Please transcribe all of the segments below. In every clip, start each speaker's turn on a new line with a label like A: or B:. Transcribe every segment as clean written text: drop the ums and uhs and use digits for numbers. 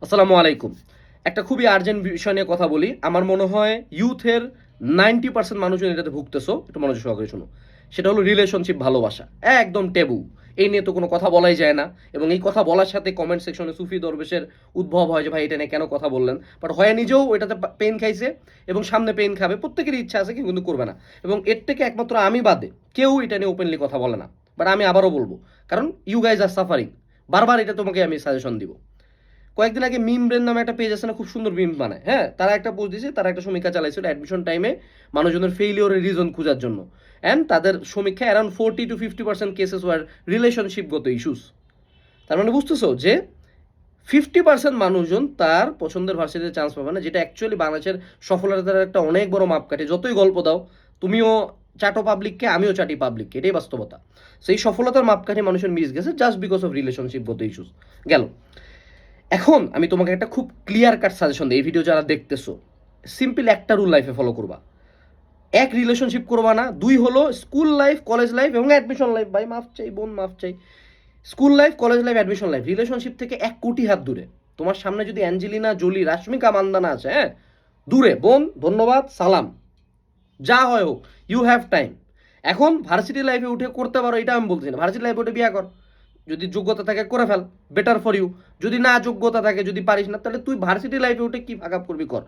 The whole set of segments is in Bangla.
A: আসসালামু আলাইকুম। একটা খুবই আর্জেন্ট বিষয় নিয়ে কথা বলি। আমার মনে হয় ইউথের 90% মানুষজন এটাতে ভুগতেছো। একটু মনোযোগ সহকারে শোনো। সেটা হলো রিলেশনশিপ ভালোবাসা। একদম ট্যাবু। এই নিয়ে তো কোনো কথা বলাই যায় না। এবং এই কথা বলার সাথে কমেন্ট সেকশনে সুফি দরবেশের উদ্ভব হয় যে ভাই এটা নিয়ে কেন কথা বললেন। বাট হয় নিজেও ওইটাতে পেন খাইছে এবং সামনে পেন খাবে। প্রত্যেকেরই ইচ্ছা আছে কিন্তু করবে না। এবং এর থেকে একমাত্র আমি বাদে কেউ এটা নিয়ে ওপেনলি কথা বলে না। বাট আমি আবারও বলবো। কারণ ইউ গাইজ আর সাফারিং। বারবার এটা তোমাকে আমি সাজেশন দিব। কয়েকদিন আগে মিম ব্রেন নামে একটা পেজ আছে না, খুব সুন্দর মিম বানায়। হ্যাঁ, তারা একটা পোস্ট দিয়েছে, তারা একটা সমীক্ষা চালাইছিল অ্যাডমিশন টাইমে মানুষজনের ফেইলিওরের রিজন খোঁজার জন্য। অ্যান্ড তাদের সমীক্ষা অ্যারাউন্ড 40 to 50% কেসেস ওয়ার রিলেশনশিপগত ইস্যুস। তার মানে বুঝতেছো যে 50% মানুষজন তার পছন্দের ভার্সিটিতে চান্স পাবে না, যেটা অ্যাকচুয়ালি বাংলাদেশের সফলতার একটা অনেক বড় মাপকাঠি। যতই গল্প দাও, তুমিও চাটো পাবলিককে, আমিও চাটি পাবলিককে, এটাই বাস্তবতা। সেই সফলতার মাপকাঠি মানুষের মিস গেছে জাস্ট বিকজ অফ রিলেশনশিপগত ইস্যুস। গেল। এখন আমি তোমাকে একটা খুব ক্লিয়ার কাট সাজেশন দিই। এই ভিডিও যারা দেখতেছো, সিম্পল একটা রুল লাইফে ফলো করবা। এক, রিলেশনশিপ করবা না। দুই হলো স্কুল লাইফ, কলেজ লাইফ এবং অ্যাডমিশন লাইফ। ভাই মাফ চাই, বোন মাফ চাই। School life, college life, admission life, relationship থেকে 1 কোটি হাত দূরে। তোমার সামনে যদি অ্যাঞ্জেলিনা জোলি, রাশ্মিকা মান্দানা আছে, হ্যাঁ, দূরে বোন, ধন্যবাদ, সালাম, যা হয় হোক, ইউ হ্যাভ টাইম। এখন ভার্সিটি লাইফে উঠে করতে পারো, এটা আমি বলছি না। ভার্সিটি লাইফে উঠে বিয়ে কর, যদি যোগ্যতা থাকে করে ফেল, বেটার ফর ইউ। যদি না যোগ্যতা থাকে, যদি পারিস না, তাহলে তুই ভার্সিটি লাইফে উঠে কি ফাঁক আপ করবি কর।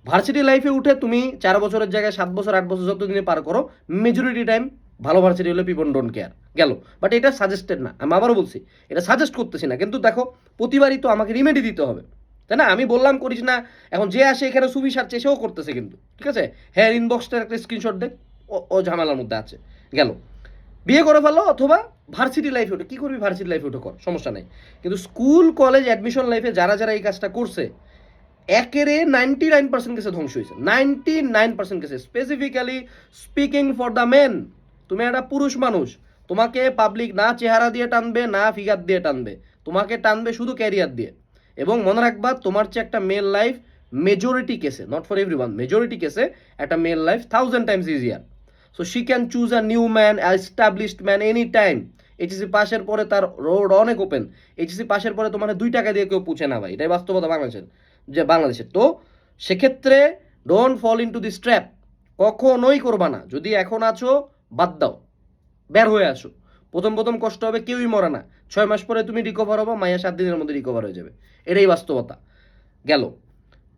A: ভার্সিটি লাইফে উঠে তুমি 4 বছরের জায়গায় 7 বছর 8 বছর যতদিনে পার করো, মেজরিটি টাইম ভালো ভার্সিটি হলে পিপল ডোন্ট কেয়ার। গেল। বাট এটা সাজেস্টেড না, আমি আবারও বলছি, এটা সাজেস্ট করতেছি না। কিন্তু দেখো, প্রতিবারই তো আমাকে রিমেডি দিতে হবে, তাই না? আমি বললাম করিস না, এখন যে আসে এখানে সুবি সারছে, সেও করতেছে কিন্তু, ঠিক আছে? হ্যাঁ, ইনবক্সটার একটা স্ক্রিনশট দেখ, ও ঝামেলার মধ্যে আছে। গেল। বিয়ে করে ফেলো, অথবা ভার্সিটি লাইফে ওঠে কী করবি, ভার্সিটি লাইফে ওঠে কর, সমস্যা নেই। কিন্তু স্কুল কলেজ অ্যাডমিশন লাইফে যারা যারা এই কাজটা করছে, একেরে 99% কেসে ধ্বংস হয়েছে। 99% কেসে। Specifically speaking for the men. তুমি একটা পুরুষ মানুষ, তোমাকে পাবলিক না চেহারা দিয়ে টানবে, না ফিগার দিয়ে টানবে, তোমাকে টানবে শুধু ক্যারিয়ার দিয়ে। এবং মনে রাখবা, তোমার চেয়ে একটা মেল লাইফ মেজরিটি কেসে, নট ফর এভরিওয়ান, মেজরিটি কেসে একটা male life 1000 times easier. So she can choose a new man, established man any time. HSC পাশের পরে তার রোড অনেক ওপেন। এইচএসসি পাশের পরে তোমার 2 টাকা দিয়ে কেউ পুছে না ভাই, এটাই বাস্তবতা বাংলাদেশের। তো সেক্ষেত্রে don't fall into this trap. কখনোই করবা না। যদি এখন আছো, বাদ দাও, বের হয়ে আসো। প্রথম প্রথম কষ্ট হবে, কেউই মরে না। 6 মাস পরে তুমি রিকভার হবো, মাইয়া 7 দিনের মধ্যে রিকভার হয়ে যাবে। এটাই বাস্তবতা। গেল।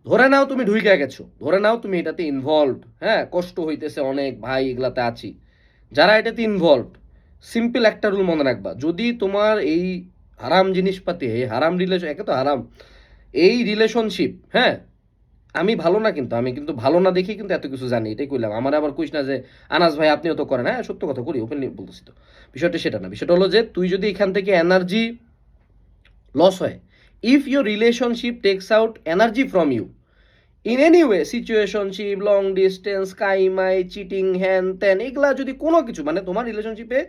A: ধরে নাও তুমি ঢুইকা গেছো, ধরে নাও তুমি এটাতে ইনভলভড, হ্যাঁ, কষ্ট হইতেছে অনেক, ভাই এগুলাতে আছি। যারা এটাতে ইনভলভড, সিম্পল একটা রুল মনে রাখবা, যদি তোমার এই হারাম জিনিসপাতি, এই হারাম রিলেশন, একে তো হারাম, এই রিলেশনশিপ, হ্যাঁ, আমি ভালো না, কিন্তু আমি কিন্তু ভালো না দেখি কিন্তু এত কিছু জানি, এটাই কইলাম। আমার আবার কইস না যে আনাস ভাই আপনিও তো করেন। হ্যাঁ, সত্য কথা করি, ওপেনলি বলতেছি। তো বিষয়টা সেটা না। বিষয়টা হলো যে তুই যদি এখান থেকে এনার্জি লস হয়, if your relationship takes out energy from you in any way, situationship, long distance, কাইমাই, চিটিং, হ্যান ত্যান, এগুলা যদি কোনো কিছু, মানে তোমার রিলেশনশিপে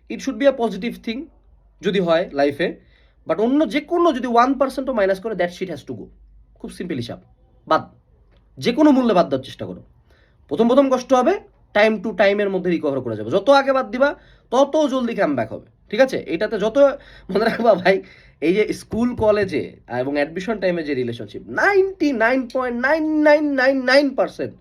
A: it should be a positive thing যদি হয় লাইফে। বাট অন্য যে কোনো যদি 1%ও মাইনাস করে, that shit has to go. খুব সিম্পল হিসাব। বাদ, যে কোনো মূল্যে বাদ দেওয়ার চেষ্টা করো। প্রথম প্রথম কষ্ট হবে, টাইম টু টাইমের মধ্যে রিকভার করে যাবে। যত আগে বাদ দিবা, তত জলদি কাম ব্যাক হবে, ঠিক আছে? এটাতে যত মনে রাখবা ভাই, এই যে স্কুল কলেজে এবং অ্যাডমিশন টাইমে যে রিলেশনশিপ, 99.9999%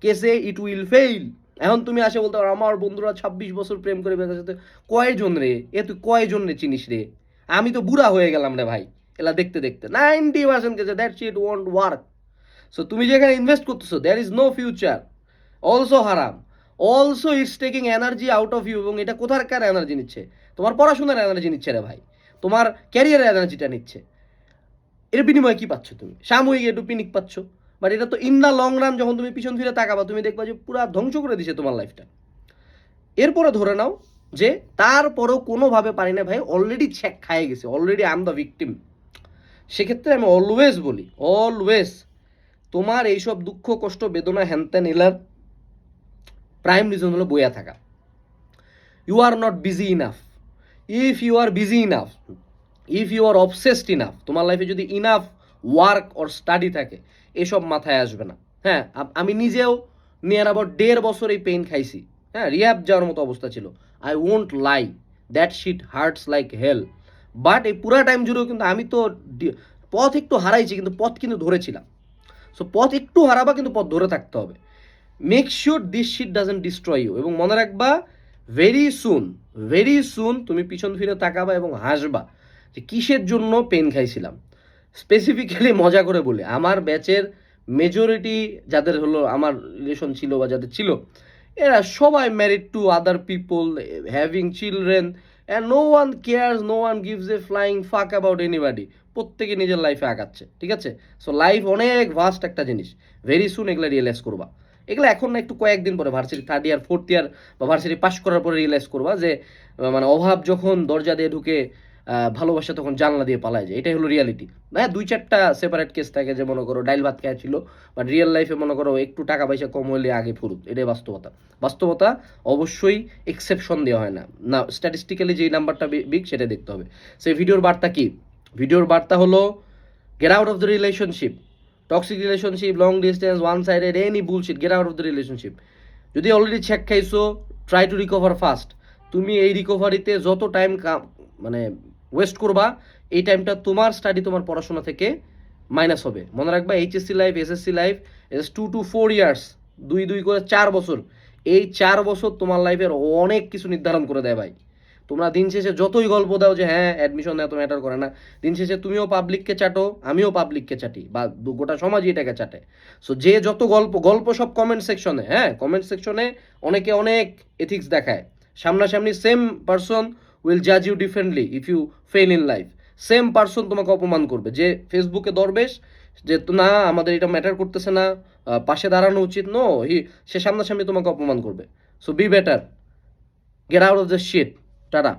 A: কেসে ইট উইল ফেইল। এখন তুমি আসে বলতে পারো আমার বন্ধুরা 26 বছর প্রেম করে বেঁচে সাথে, কয়জন রে এ, তুই কয়জন রে চিনিস রে? আমি তো বুড়া হয়ে গেলাম রে ভাই, এলা দেখতে দেখতে। 90% কেসে that shit won't work. So তুমি যেখানে ইনভেস্ট করতেছো, there is no future. Also হারাম, also it's taking energy out of you. এবং এটা কোথাকার এনার্জি নিচ্ছে? তোমার পড়াশোনার এনার্জি নিচ্ছে রে ভাই, তোমার ক্যারিয়ারের এনার্জিটা নিচ্ছে। এর বিনিময়ে কি পাচ্ছ তুমি? সাময়িক একটু পিনিক পাচ্ছ। বাট এটা তো ইন দ্য লং রান, যখন তুমি পিছন ফিরে তাকাবা, তুমি দেখবা যে পুরো ধ্বংস করে দিছে তোমার লাইফটা। এরপরে ধরে নাও যে তারপরেও কোনোভাবে পারি না ভাই, অলরেডি চেক খাইয়ে গেছে, already I am the victim. সেক্ষেত্রে আমি অলওয়েজ বলি, অলওয়েজ তোমার এইসব দুঃখ, কষ্ট, বেদনা, হ্যানত্যান এলার প্রাইম রিজন হলো বইয়া থাকা। You are not busy enough. If you are busy enough, if you are obsessed enough, তোমার লাইফে যদি ইনাফ ওয়ার্ক অর স্টাডি থাকে, এসব মাথায় আসবে না। হ্যাঁ, আমি নিজেও নিয়ার অ্যাবাউট 1.5 বছর এই পেইন খাইছি। হ্যাঁ, রিহ্যাব যাওয়ার মতো অবস্থা ছিল। I won't lie, that shit hurts like hell. But এই পুরা টাইম জুড়েও কিন্তু আমি তো পথ একটু হারাইছি কিন্তু পথ কিন্তু ধরেছিলাম। সো পথ একটু হারাবা কিন্তু পথ ধরে থাকতে হবে। Make sure this shit doesn't destroy you, এবং মনে রাখবা ভেরি সুন তুমি পিছন ফিরে তাকাবা এবং হাসবা যে কিসের জন্য পেন খাইছিলাম। স্পেসিফিক্যালি মজা করে বলি, আমার ব্যাচের মেজরিটি যাদের হলো আমার রিলেশন ছিল বা যাদের ছিল, এরা সবাই married to other people, having children, and no one cares, no one gives a flying fuck about anybody. প্রত্যেকে নিজের লাইফে আগাচ্ছে, ঠিক আছে? সো লাইফ অনেক ভাস্ট একটা জিনিস, ভেরি সুন এগুলো রিয়েলাইজ করবা। এগুলো এখন না, একটু কয়েকদিন পরে ভার্সিটি 3rd ইয়ার 4th ইয়ার বা ভার্সিটি পাস করার পরে রিয়েলাইজ করবা যে মানে অভাব যখন দরজা দিয়ে ঢুকে ভালোবাসা তখন জানলা দিয়ে পালায় যায়। এটাই হলো রিয়ালিটি। হ্যাঁ, 2-4টা সেপারেট কেস থাকে, যে মনে করো ডাইল ভাত খাওয়া ছিল, বাট রিয়েল লাইফে মনে করো একটু টাকা পয়সা কম হলে আগে ফুরুত। এটাই বাস্তবতা। বাস্তবতা অবশ্যই এক্সেপশন দেওয়া হয় না, না স্ট্যাটিস্টিক্যালি যেই নাম্বারটা বিগ সেটা দেখতে হবে। সেই ভিডিওর বার্তা কি? ভিডিওর বার্তা হলো gate out of the relationship, toxic relationship, long distance, one sided, any bullshit, gate out of the relationship. যদি অলরেডি চেক খাইছো, ট্রাই টু রিকভার ফাস্ট। তুমি এই রিকভারিতে যত টাইম মানে ওয়েস্ট করবা, এই টাইমটা তোমার স্টাডি, তোমার পড়াশোনা থেকে মাইনাস হবে। মনে রাখবা, HSC life, SSC life is 2 to 4 years, 2 করে 4 বছর। এই 4 বছর তোমার লাইফের অনেক কিছু নির্ধারণ করে দেয় ভাই। তোমরা দিন শেষে যতই গল্প দাও যে হ্যাঁ অ্যাডমিশন এত ম্যাটার করে না, দিন শেষে তুমিও পাবলিককে চাটো, আমিও পাবলিককে চাটি, বা গোটা সমাজই এটাকে চাটে। সো যে যত গল্প সব কমেন্ট সেকশনে, হ্যাঁ কমেন্ট সেকশনে অনেকে অনেক এথিক্স দেখায়। সামনাসামনি সেম পারসন উইল জাজ you differently if you fail in life. Same person তোমাকে অপমান করবে। যে ফেসবুকে দরবেশ যে না আমাদের এটা ম্যাটার করতেছে না, পাশে দাঁড়ানো উচিত, নো সে সামনাসামনি তোমাকে অপমান করবে। So be better, get out of the shit. Tata.